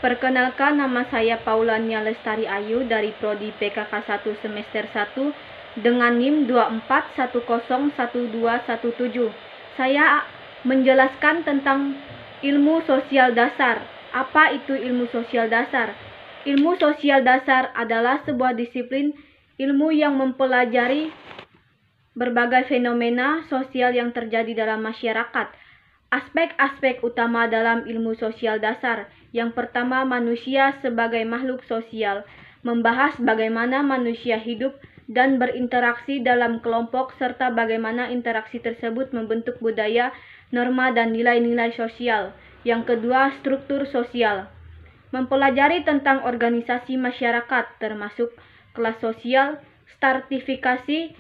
Perkenalkan, nama saya Paulania Lestari Ayu dari Prodi PKK 1 semester 1 dengan NIM 24101217. Saya menjelaskan tentang ilmu sosial dasar. Apa itu ilmu sosial dasar? Ilmu sosial dasar adalah sebuah disiplin ilmu yang mempelajari berbagai fenomena sosial yang terjadi dalam masyarakat. Aspek-aspek utama dalam ilmu sosial dasar. Yang pertama, manusia sebagai makhluk sosial, membahas bagaimana manusia hidup dan berinteraksi dalam kelompok serta bagaimana interaksi tersebut membentuk budaya, norma, dan nilai-nilai sosial. Yang kedua, struktur sosial. Mempelajari tentang organisasi masyarakat termasuk kelas sosial, stratifikasi,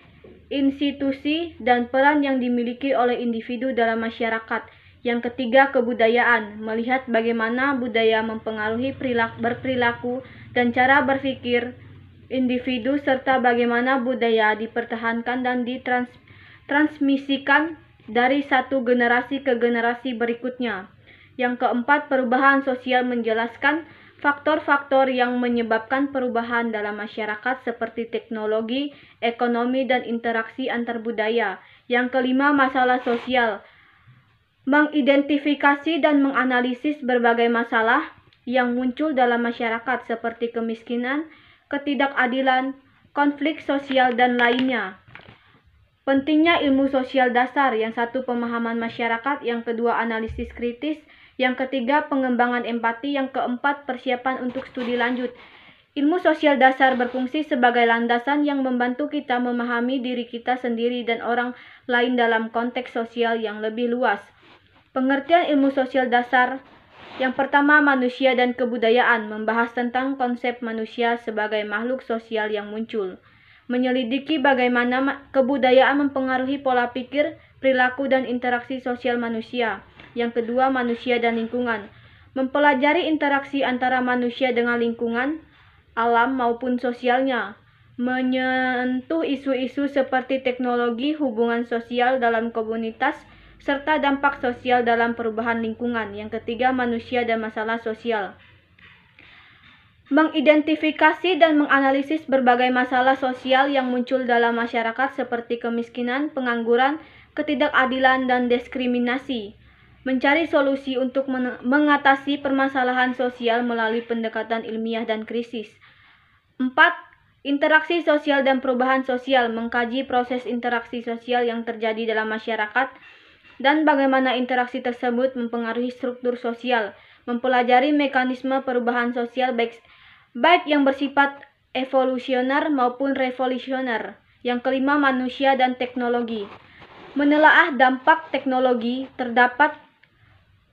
institusi, dan peran yang dimiliki oleh individu dalam masyarakat. Yang ketiga, kebudayaan, melihat bagaimana budaya mempengaruhi berperilaku dan cara berpikir individu serta bagaimana budaya dipertahankan dan ditransmisikan dari satu generasi ke generasi berikutnya. Yang keempat, perubahan sosial, menjelaskan faktor-faktor yang menyebabkan perubahan dalam masyarakat seperti teknologi, ekonomi, dan interaksi antar budaya. Yang kelima, masalah sosial, mengidentifikasi dan menganalisis berbagai masalah yang muncul dalam masyarakat seperti kemiskinan, ketidakadilan, konflik sosial, dan lainnya. Pentingnya ilmu sosial dasar, yang satu pemahaman masyarakat, yang kedua analisis kritis, yang ketiga pengembangan empati, yang keempat persiapan untuk studi lanjut. Ilmu sosial dasar berfungsi sebagai landasan yang membantu kita memahami diri kita sendiri dan orang lain dalam konteks sosial yang lebih luas. Pengertian ilmu sosial dasar. Yang pertama, manusia dan kebudayaan, membahas tentang konsep manusia sebagai makhluk sosial yang muncul. Menyelidiki bagaimana kebudayaan mempengaruhi pola pikir, perilaku, dan interaksi sosial manusia. Yang kedua, manusia dan lingkungan. Mempelajari interaksi antara manusia dengan lingkungan, alam maupun sosialnya. Menyentuh isu-isu seperti teknologi, hubungan sosial dalam komunitas, serta dampak sosial dalam perubahan lingkungan. Yang ketiga, manusia dan masalah sosial. Mengidentifikasi dan menganalisis berbagai masalah sosial yang muncul dalam masyarakat seperti kemiskinan, pengangguran, ketidakadilan, dan diskriminasi. Mencari solusi untuk mengatasi permasalahan sosial melalui pendekatan ilmiah dan krisis. 4. Interaksi sosial dan perubahan sosial, mengkaji proses interaksi sosial yang terjadi dalam masyarakat dan bagaimana interaksi tersebut mempengaruhi struktur sosial, mempelajari mekanisme perubahan sosial baik yang bersifat evolusioner maupun revolusioner. Yang kelima, manusia dan teknologi. Menelaah dampak teknologi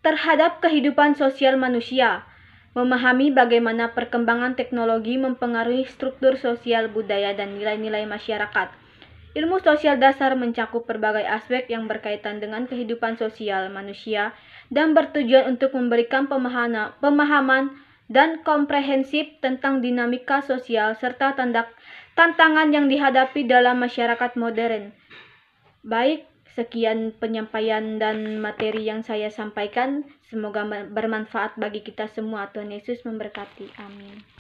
terhadap kehidupan sosial manusia, memahami bagaimana perkembangan teknologi mempengaruhi struktur sosial, budaya, dan nilai-nilai masyarakat. Ilmu sosial dasar mencakup berbagai aspek yang berkaitan dengan kehidupan sosial manusia dan bertujuan untuk memberikan pemahaman dan komprehensif tentang dinamika sosial serta tantangan yang dihadapi dalam masyarakat modern. Baik, sekian penyampaian dan materi yang saya sampaikan. Semoga bermanfaat bagi kita semua. Tuhan Yesus memberkati. Amin.